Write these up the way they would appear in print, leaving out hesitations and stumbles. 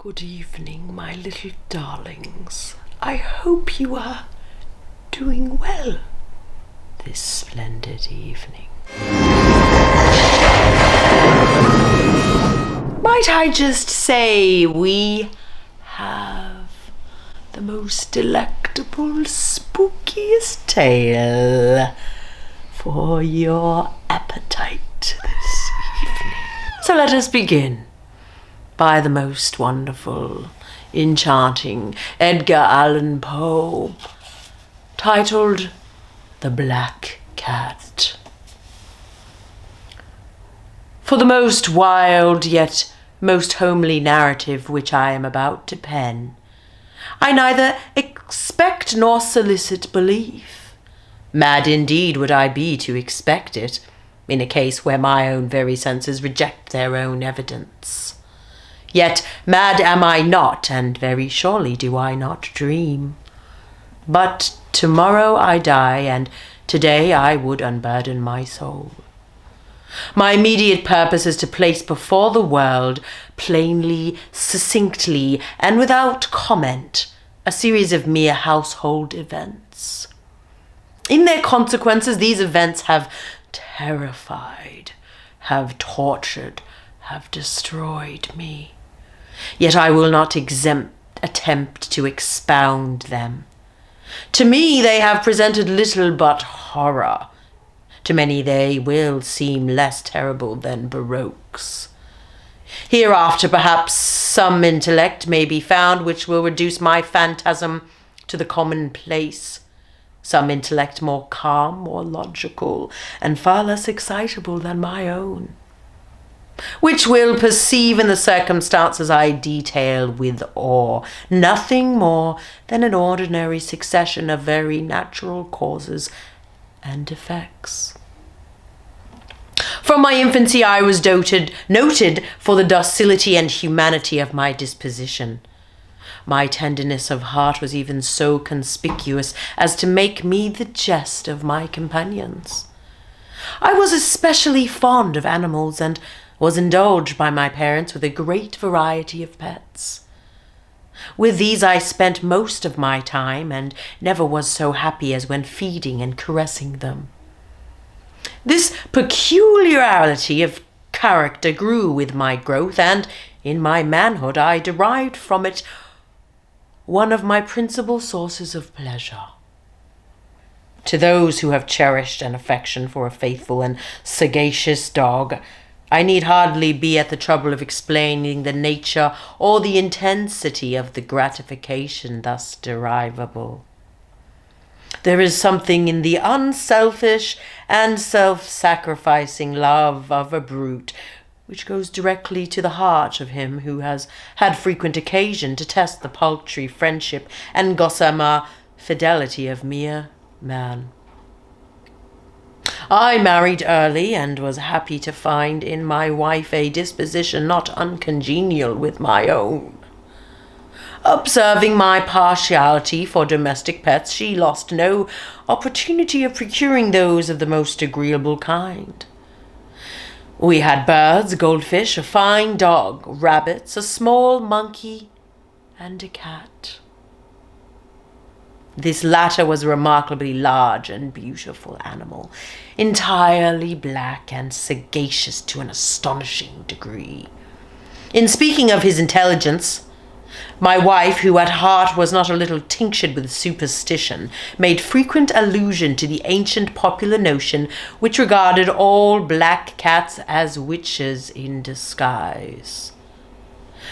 Good evening, my little darlings. I hope you are doing well this splendid evening. Might I just say we have the most delectable, spookiest tale for your appetite this evening. So let us begin by the most wonderful, enchanting Edgar Allan Poe, titled The Black Cat. For the most wild yet most homely narrative which I am about to pen, I neither expect nor solicit belief. Mad indeed would I be to expect it, in a case where my own very senses reject their own evidence. Yet mad am I not, and very surely do I not dream. But tomorrow I die, and today I would unburden my soul. My immediate purpose is to place before the world, plainly, succinctly, and without comment, a series of mere household events. In their consequences, these events have terrified, have tortured, have destroyed me. Yet I will not attempt to expound them. To me they have presented little but horror. To many they will seem less terrible than baroques. Hereafter perhaps some intellect may be found which will reduce my phantasm to the commonplace. Some intellect more calm, more logical, and far less excitable than my own, which will perceive in the circumstances I detail with awe nothing more than an ordinary succession of very natural causes and effects. From my infancy I was noted for the docility and humanity of my disposition. My tenderness of heart was even so conspicuous as to make me the jest of my companions. I was especially fond of animals, and was indulged by my parents with a great variety of pets. With these I spent most of my time, and never was so happy as when feeding and caressing them. This peculiarity of character grew with my growth, and in my manhood I derived from it one of my principal sources of pleasure. To those who have cherished an affection for a faithful and sagacious dog, I need hardly be at the trouble of explaining the nature or the intensity of the gratification thus derivable. There is something in the unselfish and self-sacrificing love of a brute which goes directly to the heart of him who has had frequent occasion to test the paltry friendship and gossamer fidelity of mere man. I married early, and was happy to find in my wife a disposition not uncongenial with my own. Observing my partiality for domestic pets, she lost no opportunity of procuring those of the most agreeable kind. We had birds, goldfish, a fine dog, rabbits, a small monkey, and a cat. This latter was a remarkably large and beautiful animal, entirely black and sagacious to an astonishing degree. In speaking of his intelligence, my wife, who at heart was not a little tinctured with superstition, made frequent allusion to the ancient popular notion which regarded all black cats as witches in disguise.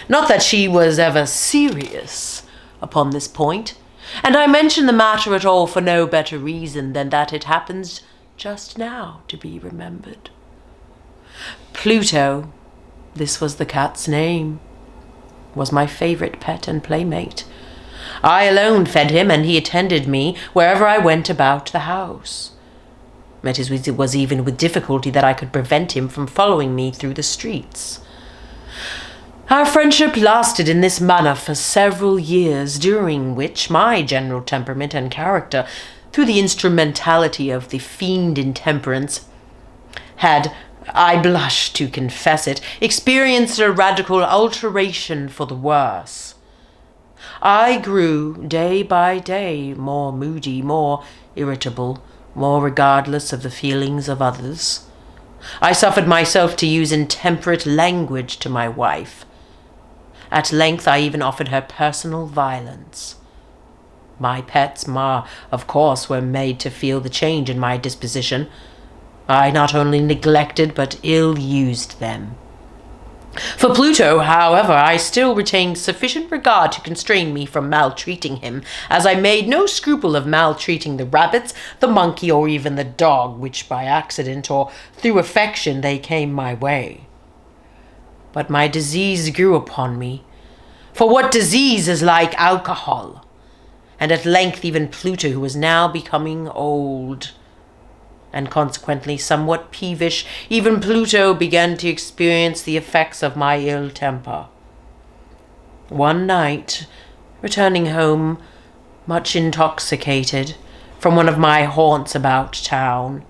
Not that she was ever serious upon this point, and I mention the matter at all for no better reason than that it happens just now to be remembered. Pluto, this was the cat's name, was my favorite pet and playmate. I alone fed him, and he attended me wherever I went about the house. It was even with difficulty that I could prevent him from following me through the streets. Our friendship lasted in this manner for several years, during which my general temperament and character, through the instrumentality of the fiend intemperance, had I blush to confess it, experienced a radical alteration for the worse. I grew, day by day, more moody, more irritable, more regardless of the feelings of others. I suffered myself to use intemperate language to my wife. At length I even offered her personal violence. My pets, of course, were made to feel the change in my disposition. I not only neglected but ill-used them. For Pluto, however, I still retained sufficient regard to constrain me from maltreating him, as I made no scruple of maltreating the rabbits, the monkey, or even the dog, which by accident or through affection they came my way. But my disease grew upon me, for what disease is like alcohol? And at length even Pluto, who was now becoming old, and consequently somewhat peevish, even Pluto began to experience the effects of my ill temper. One night, returning home, much intoxicated, from one of my haunts about town,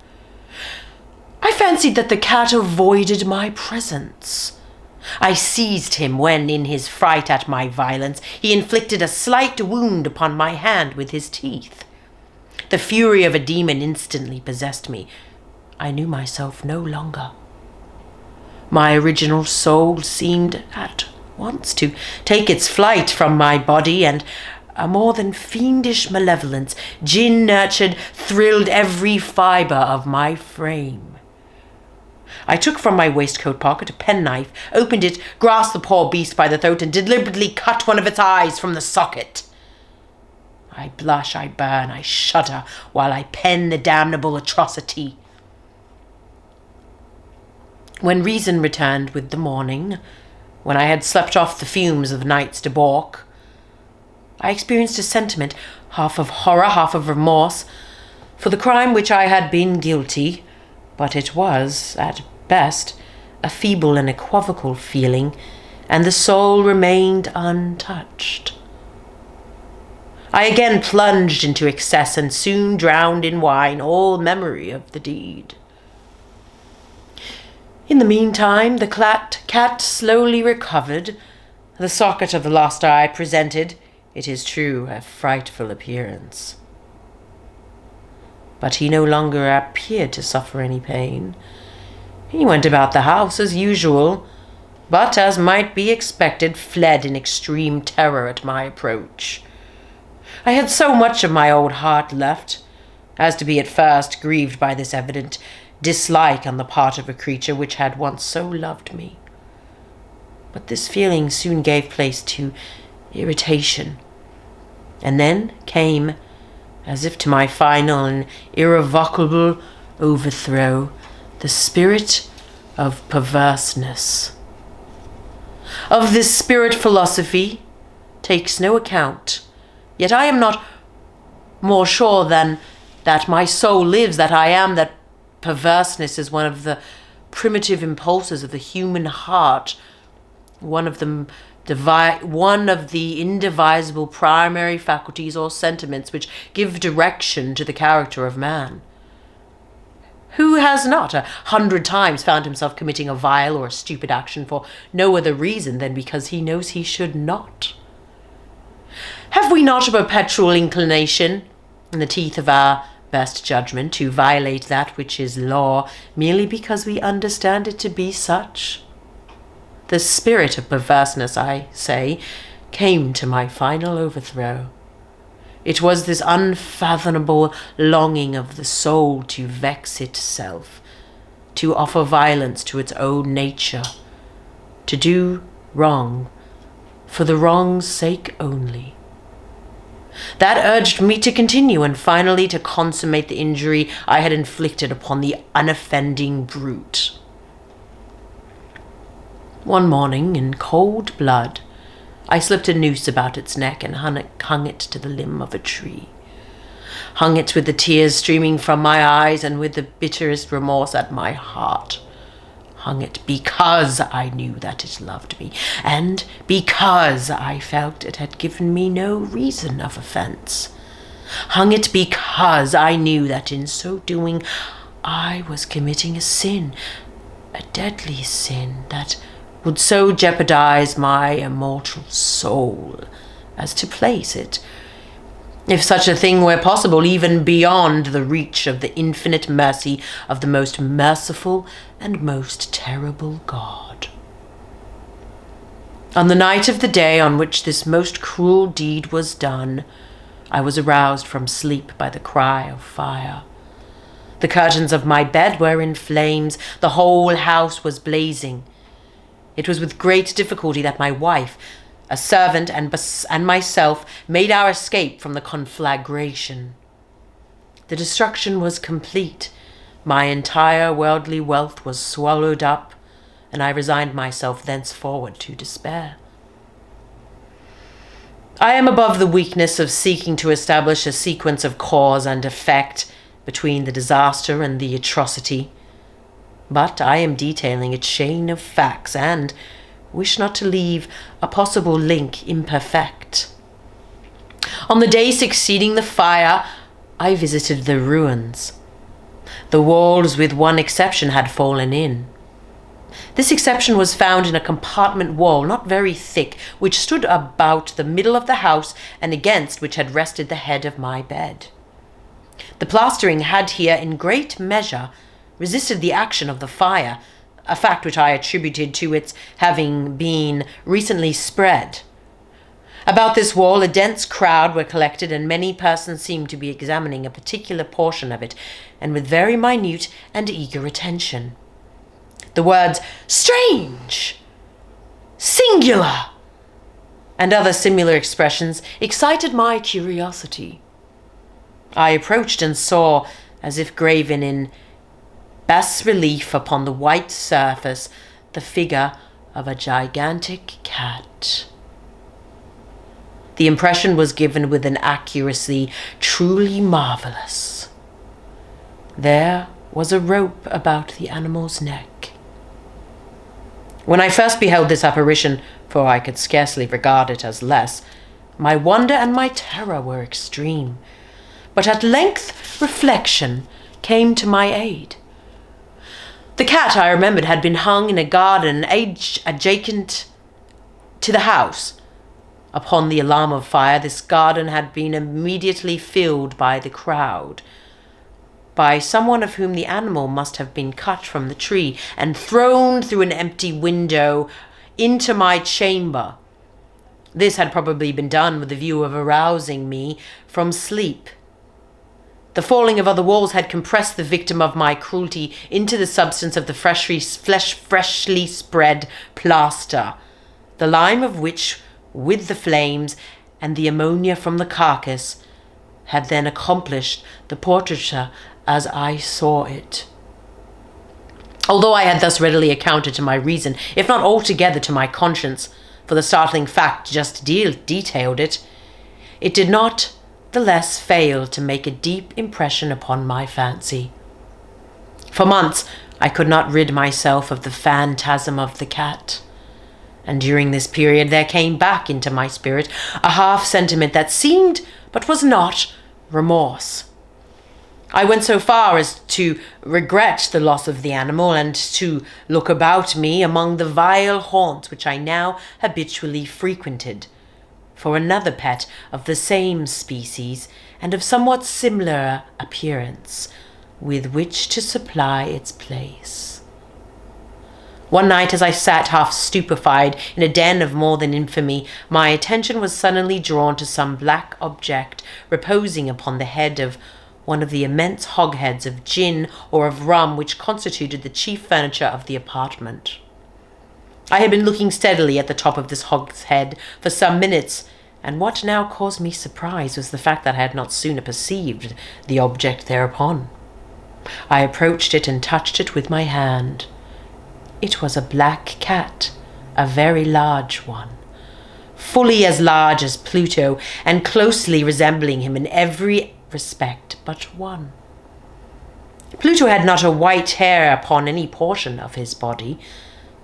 I fancied that the cat avoided my presence. I seized him when, in his fright at my violence, he inflicted a slight wound upon my hand with his teeth. The fury of a demon instantly possessed me. I knew myself no longer. My original soul seemed at once to take its flight from my body, and a more than fiendish malevolence, gin-nurtured, thrilled every fibre of my frame. I took from my waistcoat pocket a penknife, opened it, grasped the poor beast by the throat, and deliberately cut one of its eyes from the socket. I blush, I burn, I shudder, while I pen the damnable atrocity. When reason returned with the morning, when I had slept off the fumes of the night's debauch, I experienced a sentiment, half of horror, half of remorse, for the crime which I had been guilty, but it was, at best, a feeble and equivocal feeling, and the soul remained untouched. I again plunged into excess and soon drowned in wine all memory of the deed. In the meantime, the cat slowly recovered. The socket of the lost eye presented, it is true, a frightful appearance. But he no longer appeared to suffer any pain. He went about the house as usual, but, as might be expected, fled in extreme terror at my approach. I had so much of my old heart left, as to be at first grieved by this evident dislike on the part of a creature which had once so loved me. But this feeling soon gave place to irritation, and then came, as if to my final and irrevocable overthrow, the spirit of perverseness. Of this spirit philosophy takes no account. Yet I am not more sure than that my soul lives, that I am, that perverseness is one of the primitive impulses of the human heart, one of the indivisible primary faculties or sentiments which give direction to the character of man. Who has not 100 times found himself committing a vile or a stupid action for no other reason than because he knows he should not? Have we not a perpetual inclination, in the teeth of our best judgment, to violate that which is law merely because we understand it to be such? The spirit of perverseness, I say, came to my final overthrow. It was this unfathomable longing of the soul to vex itself, to offer violence to its own nature, to do wrong for the wrong's sake only. That urged me to continue and finally to consummate the injury I had inflicted upon the unoffending brute. One morning, in cold blood, I slipped a noose about its neck and hung it to the limb of a tree. Hung it with the tears streaming from my eyes and with the bitterest remorse at my heart. Hung it because I knew that it loved me, and because I felt it had given me no reason of offense. Hung it because I knew that in so doing I was committing a sin a deadly sin that would so jeopardize my immortal soul as to place it, if such a thing were possible, even beyond the reach of the infinite mercy of the most merciful and most terrible God. On the night of the day on which this most cruel deed was done, I was aroused from sleep by the cry of fire. The curtains of my bed were in flames. The whole house was blazing. It was with great difficulty that my wife, a servant, and myself made our escape from the conflagration. The destruction was complete. My entire worldly wealth was swallowed up, and I resigned myself thenceforward to despair. I am above the weakness of seeking to establish a sequence of cause and effect between the disaster and the atrocity, but I am detailing a chain of facts and wish not to leave a possible link imperfect. On the day succeeding the fire, I visited the ruins. The walls, with one exception, had fallen in. This exception was found in a compartment wall, not very thick, which stood about the middle of the house and against which had rested the head of my bed. The plastering had here, in great measure, resisted the action of the fire, a fact which I attributed to its having been recently spread. About this wall a dense crowd were collected, and many persons seemed to be examining a particular portion of it, and with very minute and eager attention. The words "strange," "singular," and other similar expressions excited my curiosity. I approached and saw, as if graven in bas-relief upon the white surface, the figure of a gigantic cat. The impression was given with an accuracy truly marvelous. There was a rope about the animal's neck. When I first beheld this apparition, for I could scarcely regard it as less, my wonder and my terror were extreme. But at length reflection came to my aid. The cat, I remembered, had been hung in a garden adjacent to the house. Upon the alarm of fire, this garden had been immediately filled by the crowd, by someone of whom the animal must have been cut from the tree and thrown through an empty window into my chamber. This had probably been done with the view of arousing me from sleep. The falling of other walls had compressed the victim of my cruelty into the substance of the freshly spread plaster, the lime of which, with the flames and the ammonia from the carcass, had then accomplished the portraiture as I saw it. Although I had thus readily accounted to my reason, if not altogether to my conscience, for the startling fact just detailed it did not the less fail to make a deep impression upon my fancy. For months I could not rid myself of the phantasm of the cat, and during this period there came back into my spirit a half-sentiment that seemed, but was not, remorse. I went so far as to regret the loss of the animal, and to look about me among the vile haunts which I now habitually frequented, for another pet of the same species and of somewhat similar appearance, with which to supply its place. One night, as I sat half stupefied in a den of more than infamy, my attention was suddenly drawn to some black object reposing upon the head of one of the immense hogsheads of gin or of rum which constituted the chief furniture of the apartment. I had been looking steadily at the top of this hogshead for some minutes, and what now caused me surprise was the fact that I had not sooner perceived the object thereupon. I approached it and touched it with my hand. It was a black cat, a very large one, fully as large as Pluto, and closely resembling him in every respect but one. Pluto had not a white hair upon any portion of his body,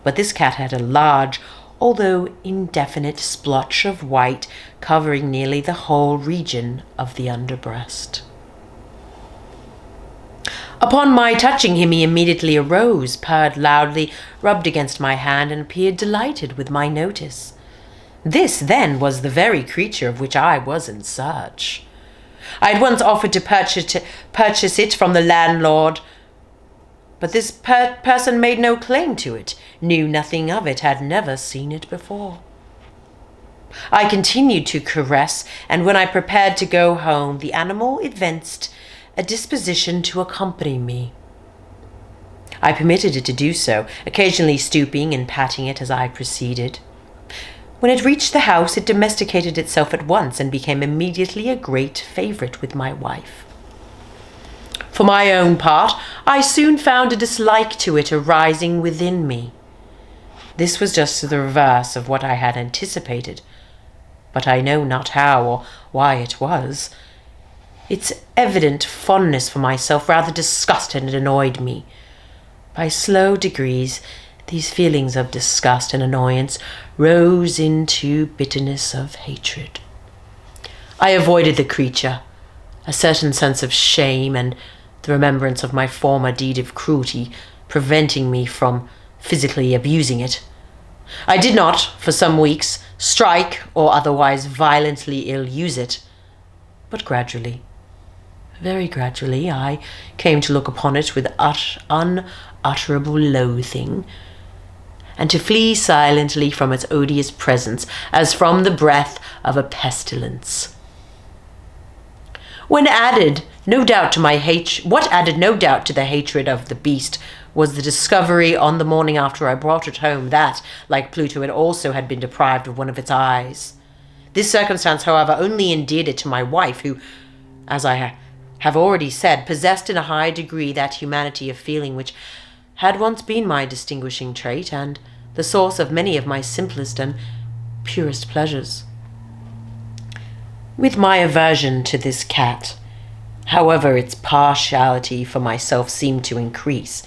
but this cat had a large, although indefinite, splotch of white covering nearly the whole region of the underbreast. Upon my touching him, he immediately arose, purred loudly, rubbed against my hand, and appeared delighted with my notice. This, then, was the very creature of which I was in search. I had once offered to purchase it from the landlord, but this person made no claim to it, knew nothing of it, had never seen it before. I continued to caress, and when I prepared to go home, the animal evinced a disposition to accompany me. I permitted it to do so, occasionally stooping and patting it as I proceeded. When it reached the house, it domesticated itself at once and became immediately a great favorite with my wife. For my own part, I soon found a dislike to it arising within me. This was just the reverse of what I had anticipated, but I know not how or why it was. Its evident fondness for myself rather disgusted and annoyed me. By slow degrees, these feelings of disgust and annoyance rose into bitterness of hatred. I avoided the creature, a certain sense of shame and the remembrance of my former deed of cruelty preventing me from physically abusing it. I did not, for some weeks, strike or otherwise violently ill-use it, but gradually, very gradually, I came to look upon it with unutterable loathing, and to flee silently from its odious presence as from the breath of a pestilence. What added no doubt to the hatred of the beast was the discovery on the morning after I brought it home that, like Pluto, it also had been deprived of one of its eyes. This circumstance, however, only endeared it to my wife, who, as I have already said, possessed in a high degree that humanity of feeling which had once been my distinguishing trait and the source of many of my simplest and purest pleasures. With my aversion to this cat, however, its partiality for myself seemed to increase.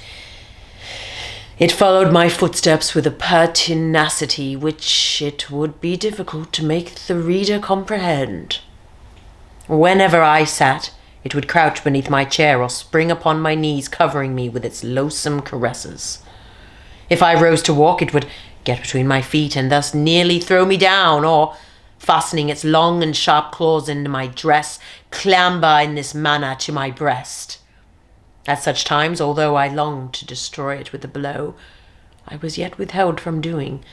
It followed my footsteps with a pertinacity which it would be difficult to make the reader comprehend. Whenever I sat, it would crouch beneath my chair or spring upon my knees, covering me with its loathsome caresses. If I rose to walk, it would get between my feet and thus nearly throw me down, or, fastening its long and sharp claws into my dress, clamber in this manner to my breast. At such times, although I longed to destroy it with a blow, I was yet withheld from doing,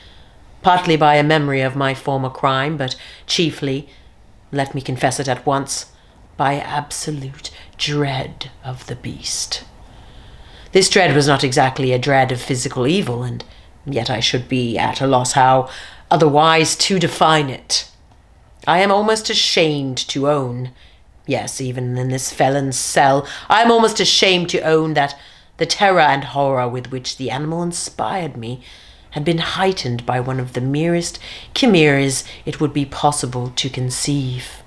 partly by a memory of my former crime, but chiefly, let me confess it at once, by absolute dread of the beast. This dread was not exactly a dread of physical evil, and yet I should be at a loss how otherwise to define it. I am almost ashamed to own, yes, even in this felon's cell, I am almost ashamed to own that the terror and horror with which the animal inspired me had been heightened by one of the merest chimeras it would be possible to conceive.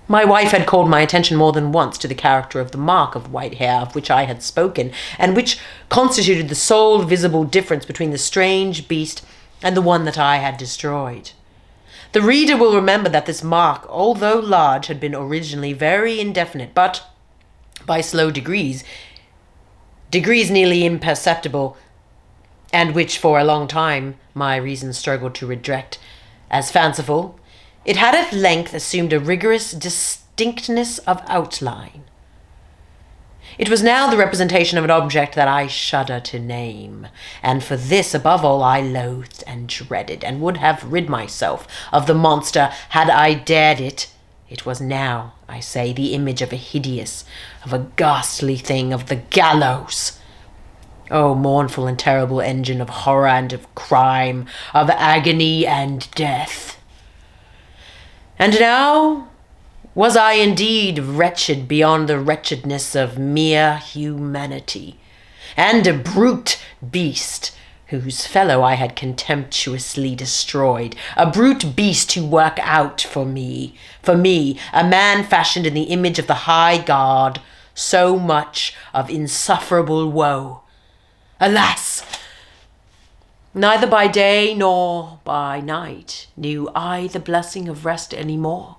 My wife had called my attention more than once to the character of the mark of white hair of which I had spoken, and which constituted the sole visible difference between the strange beast and the one that I had destroyed. The reader will remember that this mark, although large, had been originally very indefinite, but by slow degrees nearly imperceptible, and which for a long time my reason struggled to reject as fanciful, it had at length assumed a rigorous distinctness of outline. It was now the representation of an object that I shudder to name, and for this above all I loathed and dreaded, and would have rid myself of the monster had I dared it. It was now, I say, the image of a ghastly thing, of the gallows. O mournful and terrible engine of horror and of crime, of agony and death! And now was I indeed wretched beyond the wretchedness of mere humanity, and a brute beast whose fellow I had contemptuously destroyed, a brute beast to work out for me, a man fashioned in the image of the high God, so much of insufferable woe. Alas! Neither by day nor by night knew I the blessing of rest any more.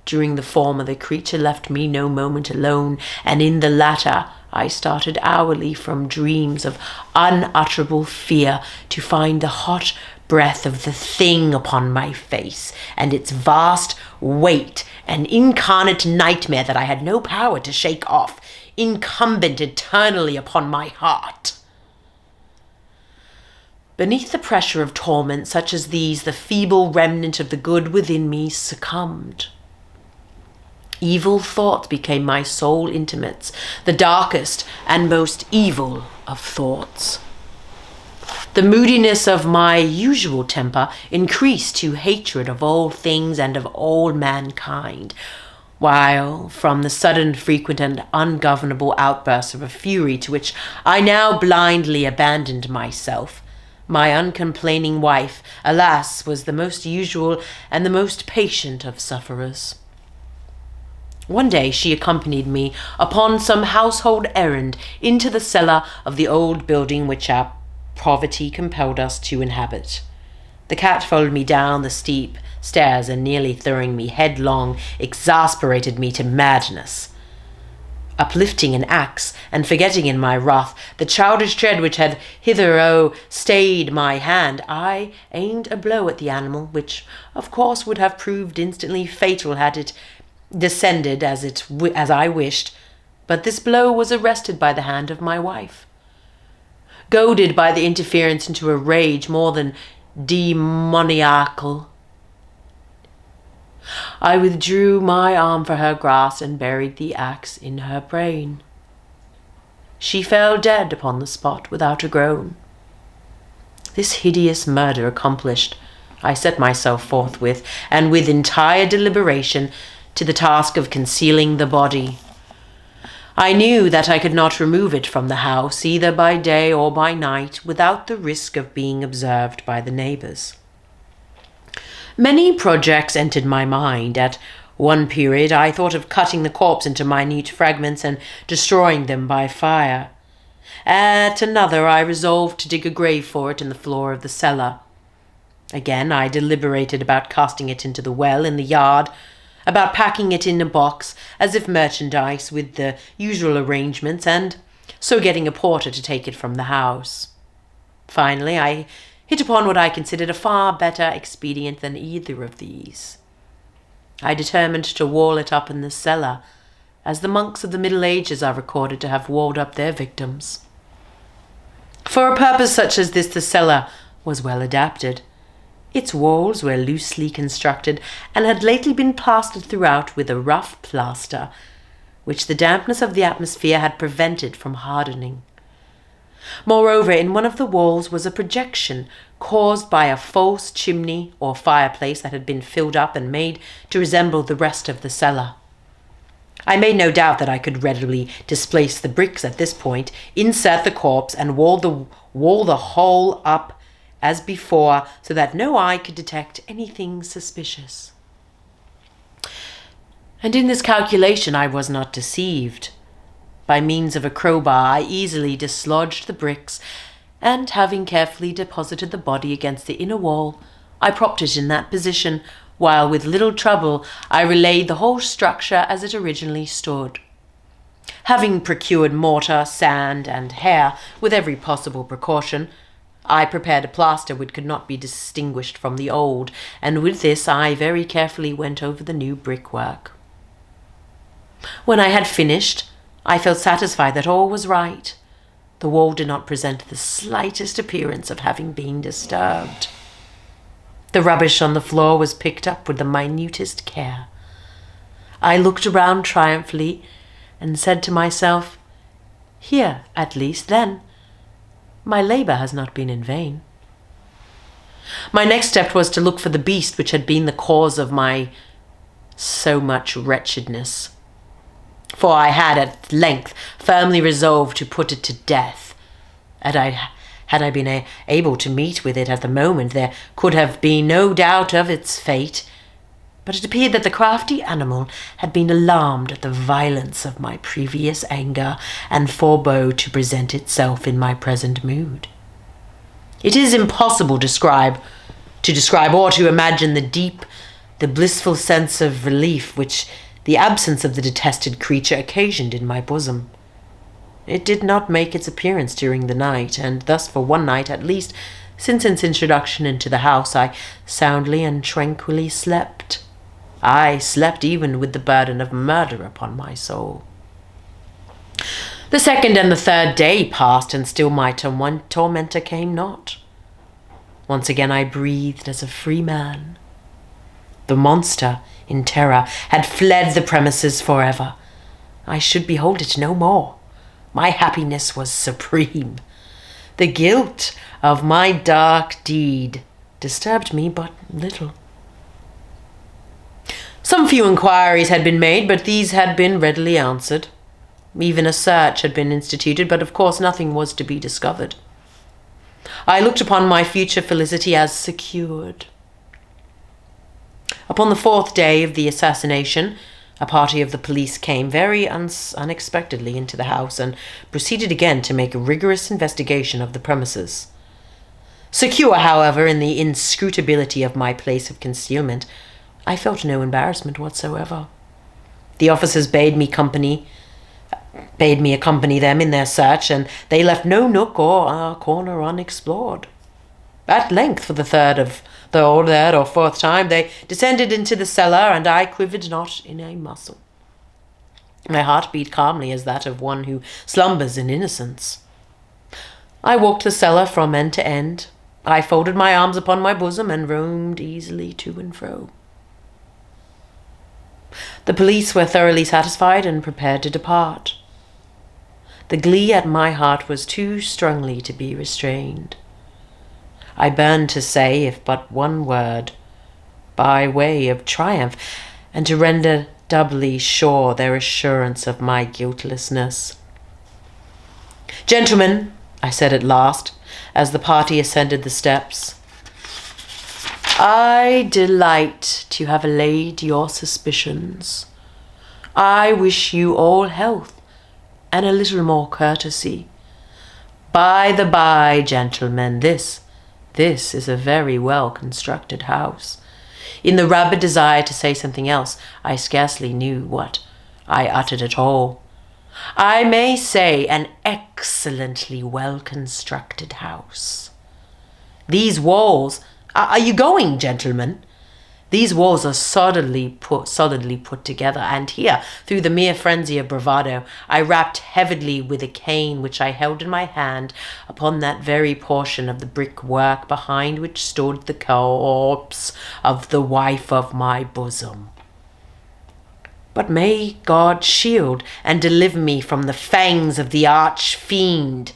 During the former, the creature left me no moment alone, and in the latter I started hourly from dreams of unutterable fear to find the hot breath of the thing upon my face, and its vast weight an incarnate nightmare that I had no power to shake off, incumbent eternally upon my heart. Beneath the pressure of torment such as these, the feeble remnant of the good within me succumbed. Evil thoughts became my sole intimates, the darkest and most evil of thoughts. The moodiness of my usual temper increased to hatred of all things and of all mankind, while, from the sudden, frequent, and ungovernable outbursts of a fury to which I now blindly abandoned myself, my uncomplaining wife, alas, was the most usual and the most patient of sufferers. One day she accompanied me upon some household errand into the cellar of the old building which our poverty compelled us to inhabit. The cat followed me down the steep stairs and, nearly throwing me headlong, exasperated me to madness. Uplifting an axe, and forgetting in my wrath the childish dread which had hitherto stayed my hand, I aimed a blow at the animal, which of course would have proved instantly fatal had it descended as I wished, but this blow was arrested by the hand of my wife. Goaded by the interference into a rage more than demoniacal, I withdrew my arm for her grasp and buried the axe in her brain. She fell dead upon the spot without a groan. This hideous murder accomplished, I set myself forthwith, and with entire deliberation, to the task of concealing the body. I knew that I could not remove it from the house, either by day or by night, without the risk of being observed by the neighbors. Many projects entered my mind. At one period I thought of cutting the corpse into minute fragments and destroying them by fire. At another I resolved to dig a grave for it in the floor of the cellar. Again I deliberated about casting it into the well in the yard, about packing it in a box as if merchandise with the usual arrangements, and so getting a porter to take it from the house. Finally, I hit upon what I considered a far better expedient than either of these. I determined to wall it up in the cellar, as the monks of the Middle Ages are recorded to have walled up their victims. For a purpose such as this, the cellar was well adapted. Its walls were loosely constructed, and had lately been plastered throughout with a rough plaster, which the dampness of the atmosphere had prevented from hardening. Moreover, in one of the walls was a projection caused by a false chimney or fireplace that had been filled up and made to resemble the rest of the cellar. I made no doubt that I could readily displace the bricks at this point, insert the corpse, and wall the whole up as before, so that no eye could detect anything suspicious. And in this calculation I was not deceived. By means of a crowbar I easily dislodged the bricks, and having carefully deposited the body against the inner wall, I propped it in that position, while with little trouble I relaid the whole structure as it originally stood. Having procured mortar, sand, and hair with every possible precaution, I prepared a plaster which could not be distinguished from the old, and with this I very carefully went over the new brickwork. When I had finished, I felt satisfied that all was right. The wall did not present the slightest appearance of having been disturbed. The rubbish on the floor was picked up with the minutest care. I looked around triumphantly and said to myself, "Here, at least, then, my labor has not been in vain." My next step was to look for the beast which had been the cause of my so much wretchedness, for I had at length firmly resolved to put it to death. Had I been able to meet with it at the moment, there could have been no doubt of its fate, but it appeared that the crafty animal had been alarmed at the violence of my previous anger, and forbore to present itself in my present mood. It is impossible to describe or to imagine the deep the blissful sense of relief which the absence of the detested creature occasioned in my bosom. It did not make its appearance during the night, and thus for one night at least, since its introduction into the house, I soundly and tranquilly slept. I slept even with the burden of murder upon my soul. The second and the third day passed, and still my tormentor came not. Once again I breathed as a free man. The monster, in terror, had fled the premises forever. I should behold it no more. My happiness was supreme. The guilt of my dark deed disturbed me but little. Some few inquiries had been made, but these had been readily answered. Even a search had been instituted, but of course nothing was to be discovered. I looked upon my future felicity as secured. Upon the fourth day of the assassination, a party of the police came very unexpectedly into the house and proceeded again to make a rigorous investigation of the premises. Secure, however, in the inscrutability of my place of concealment, I felt no embarrassment whatsoever. The officers bade me accompany them in their search, and they left no nook or corner unexplored. At length, for the third or fourth time, they descended into the cellar, and I quivered not in a muscle. My heart beat calmly as that of one who slumbers in innocence. I walked the cellar from end to end. I folded my arms upon my bosom and roamed easily to and fro. The police were thoroughly satisfied and prepared to depart. The glee at my heart was too strongly to be restrained. I burned to say, if but one word, by way of triumph, and to render doubly sure their assurance of my guiltlessness. "Gentlemen," I said at last, as the party ascended the steps, "I delight to have allayed your suspicions. I wish you all health and a little more courtesy. By the by, gentlemen, this is a very well-constructed house." In the rabid desire to say something else, I scarcely knew what I uttered at all. I may say an excellently well-constructed house. These walls... Are you going, gentlemen? These walls are solidly put together, and here, through the mere frenzy of bravado, I rapped heavily with a cane which I held in my hand upon that very portion of the brickwork behind which stood the corpse of the wife of my bosom. But may God shield and deliver me from the fangs of the arch-fiend.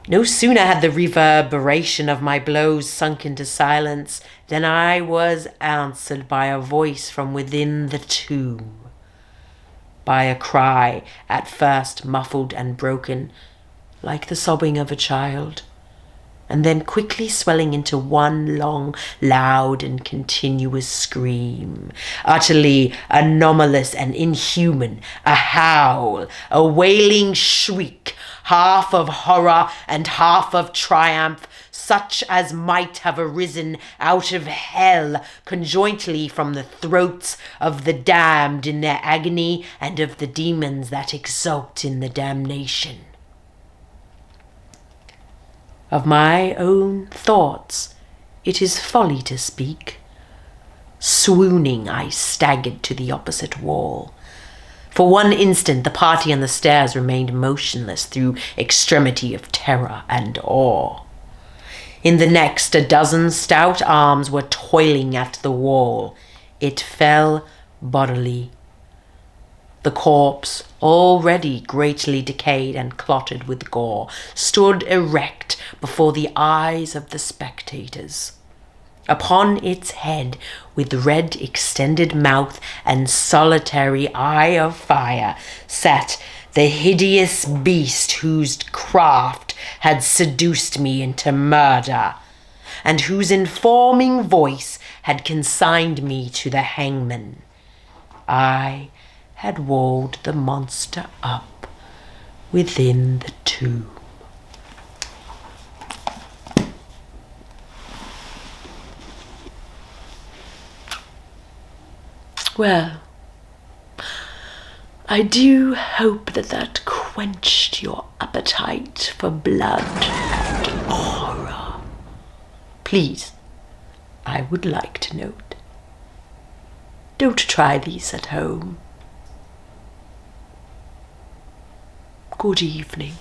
No sooner had the reverberation of my blows sunk into silence than I was answered by a voice from within the tomb, by a cry at first muffled and broken, like the sobbing of a child, and then quickly swelling into one long, loud and continuous scream, utterly anomalous and inhuman, a howl, a wailing shriek, half of horror and half of triumph, such as might have arisen out of hell conjointly from the throats of the damned in their agony and of the demons that exult in the damnation. Of my own thoughts it is folly to speak. Swooning, I staggered to the opposite wall. For one instant the party on the stairs remained motionless through extremity of terror and awe. In the next, a dozen stout arms were toiling at the wall. It fell bodily. The corpse, already greatly decayed and clotted with gore, stood erect before the eyes of the spectators. Upon its head, with red extended mouth and solitary eye of fire, sat the hideous beast whose craft had seduced me into murder, and whose informing voice had consigned me to the hangman. I had walled the monster up within the tomb. Well, I do hope that quenched your appetite for blood and horror. Please, I would like to note, don't try these at home. Good evening.